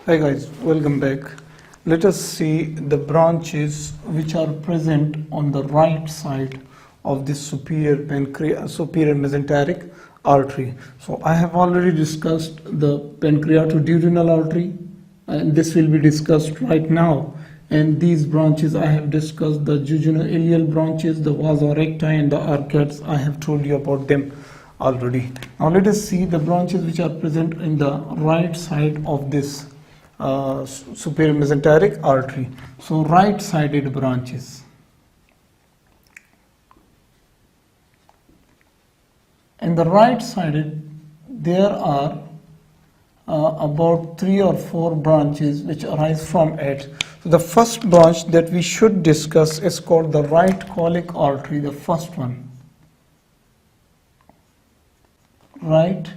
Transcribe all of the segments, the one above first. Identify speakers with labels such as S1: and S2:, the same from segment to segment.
S1: Hi guys, welcome back. Let us see the branches which are present on the right side of this superior mesenteric artery. So I have already discussed the pancreatoduodenal artery, and this will be discussed right now. And these branches I have discussed: the jejunal branches, the vasorecti, and the arcades. I have told you about them already. Now let us see the branches which are present in the right side of this superior mesenteric artery. So right sided branches. In the right sided there are about 3 or 4 branches which arise from it. So the first branch that we should discuss is called the right colic artery, the first one. Right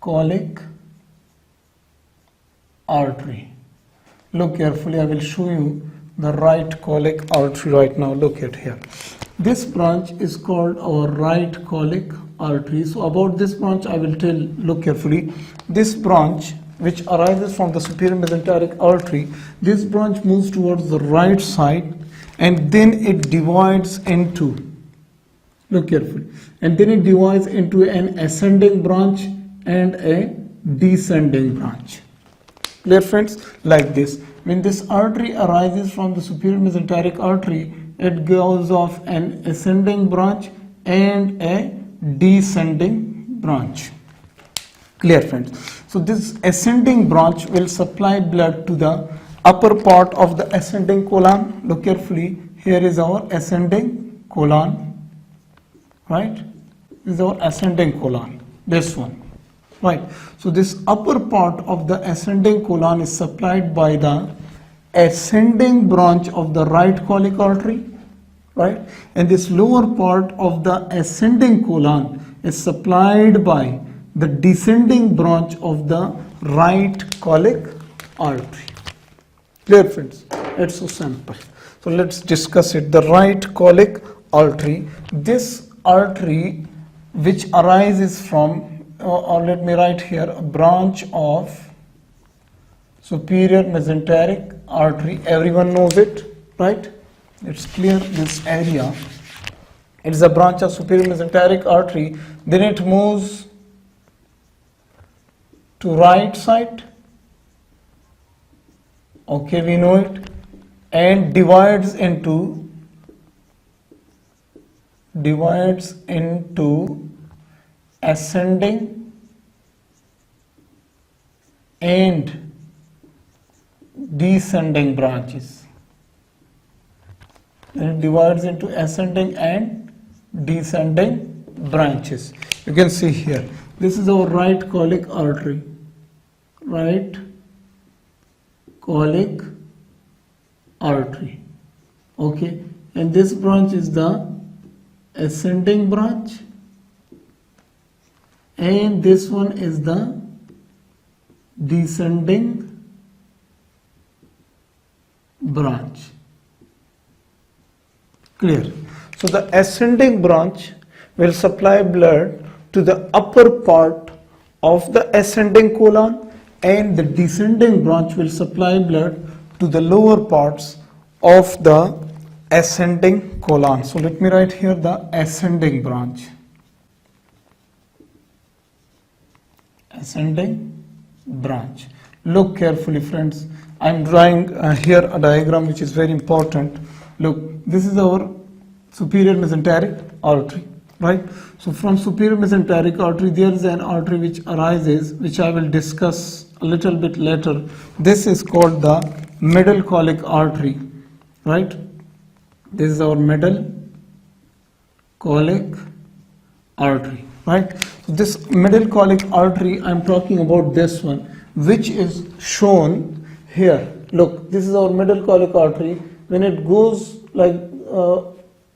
S1: colic artery. Look carefully, I will show you the right colic artery right now. Look at here. This branch is called our right colic artery. So about this branch I will tell, look carefully. This branch which arises from the superior mesenteric artery, this branch moves towards the right side and then it divides into, look carefully, and then it divides into an ascending branch and a descending branch. Clear friends? Like this. When this artery arises from the superior mesenteric artery, it goes off an ascending branch and a descending branch. Clear friends? So this ascending branch will supply blood to the upper part of the ascending colon. Look carefully. Here is our ascending colon. Right? This is our ascending colon. This one. Right. So this upper part of the ascending colon is supplied by the ascending branch of the right colic artery. Right. And this lower part of the ascending colon is supplied by the descending branch of the right colic artery. Clear friends? It's so simple. So let's discuss it. The right colic artery. This artery which arises from, or let me write here, a branch of superior mesenteric artery. Everyone knows it, right? It's clear, this area. It's a branch of superior mesenteric artery. Then it moves to right side. Okay, we know it. And divides into ascending and descending branches. And it divides into ascending and descending branches. You can see here. This is our right colic artery. Right colic artery. Okay. And this branch is the ascending branch. And this one is the descending branch. Clear? So the ascending branch will supply blood to the upper part of the ascending colon, and the descending branch will supply blood to the lower parts of the ascending colon. So let me write here the ascending branch. Ascending branch. Look carefully friends. I am drawing here a diagram which is very important. Look, this is our superior mesenteric artery, right? So from superior mesenteric artery there is an artery which arises, which I will discuss a little bit later. This is called the middle colic artery, right? This is our middle colic artery, right? So this middle colic artery, I am talking about this one, which is shown here. Look, this is our middle colic artery. When it goes like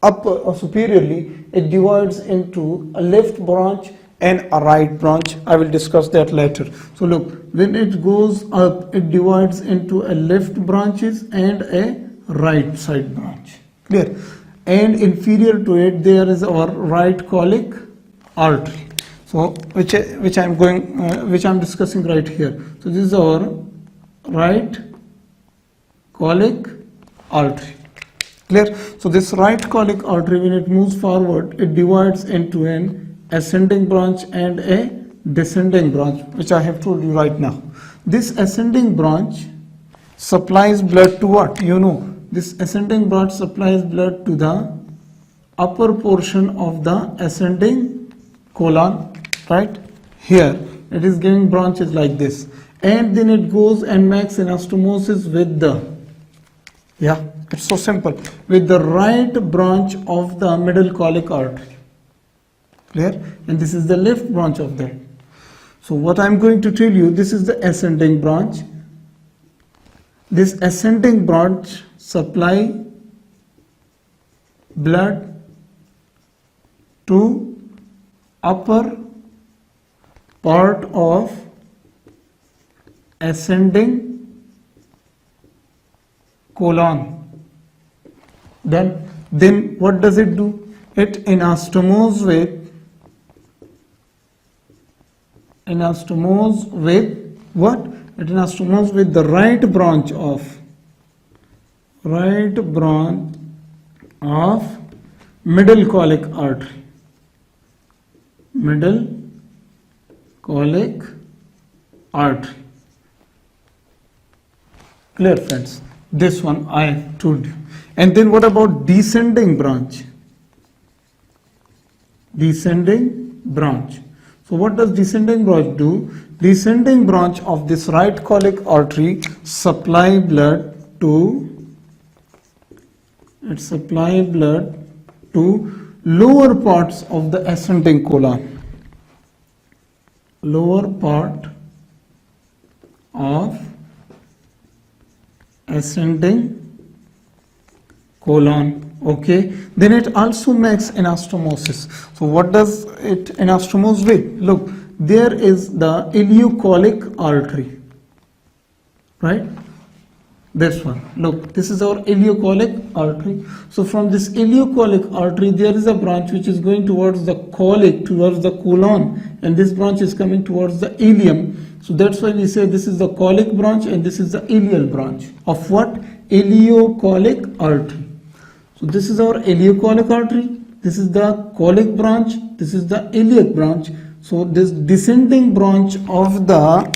S1: up superiorly, it divides into a left branch and a right branch. I will discuss that later. So look, when it goes up, it divides into a left branches and a right side branch. Clear? And inferior to it there is our right colic artery. So which I'm discussing right here. So this is our right colic artery. Clear? So this right colic artery, when it moves forward, it divides into an ascending branch and a descending branch, which I have told you right now. This ascending branch supplies blood to what? You know, this ascending branch supplies blood to the upper portion of the ascending colon, right? Here it is giving branches like this, and then it goes and makes anastomosis with the, yeah, it's so simple, with the right branch of the middle colic artery. Clear? And this is the left branch of that. So what I'm going to tell you, this is the ascending branch. This ascending branch supply blood to upper part of ascending colon. Then what does it do? It anastomoses with what? It anastomoses with the right branch of middle colic artery. Middle colic artery. Clear, friends? This one I told you. And then what about descending branch? Descending branch. So what does descending branch do? Descending branch of this right colic artery supply blood to lower parts of the ascending colon. Lower part of ascending colon. Okay, then it also makes anastomosis. So what does it anastomose with? Look, there is the ileocolic artery, right? This one, look, this is our ileocolic artery. So from this ileocolic artery there is a branch which is going towards the colic, towards the colon, and this branch is coming towards the ileum. So that's why we say this is the colic branch and this is the ileal branch of what? Ileocolic artery. So this is our ileocolic artery, this is the colic branch, this is the iliac branch. So this descending branch of the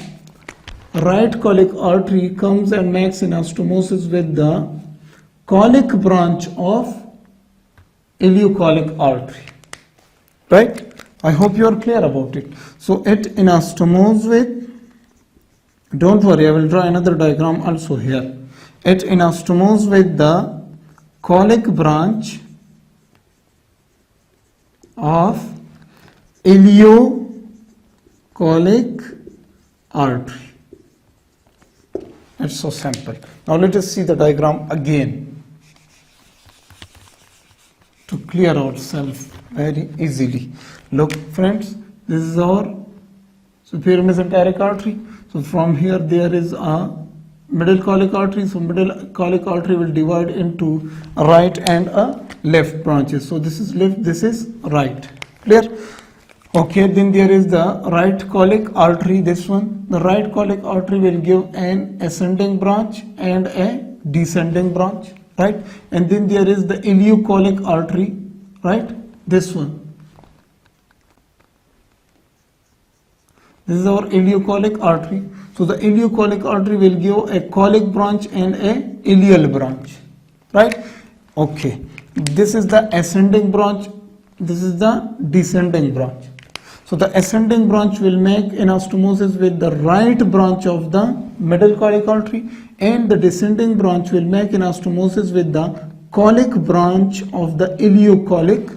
S1: right colic artery comes and makes anastomosis with the colic branch of ileocolic artery. Right? I hope you are clear about it. So it anastomoses with, don't worry, I will draw another diagram also here. It anastomoses with the colic branch of ileocolic artery. It's so simple. Now let us see the diagram again to clear ourselves very easily. Look, friends, this is our superior mesenteric artery. So from here there is a middle colic artery. So middle colic artery will divide into a right and a left branches. So this is left, this is right. Clear? Okay, then there is the right colic artery, this one. The right colic artery will give an ascending branch and a descending branch, right? And then there is the ileocolic artery, right? This one. This is our ileocolic artery. So the ileocolic artery will give a colic branch and a ileal branch, right? Okay, this is the ascending branch, this is the descending branch. So the ascending branch will make anastomosis with the right branch of the middle colic artery, and the descending branch will make anastomosis with the colic branch of the ileocolic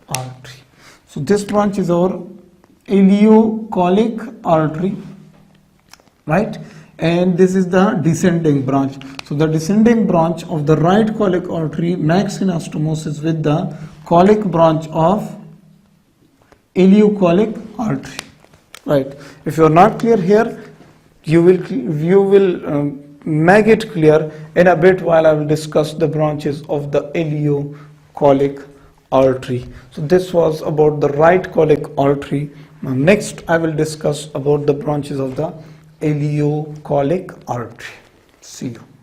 S1: artery. So this branch is our ileocolic artery, right? And this is the descending branch. So the descending branch of the right colic artery makes anastomosis with the colic branch of ileocolic artery, right? If you are not clear here, you will make it clear in a bit while I will discuss the branches of the ileocolic artery. So this was about the right colic artery. Now next I will discuss about the branches of the ileocolic artery. See you.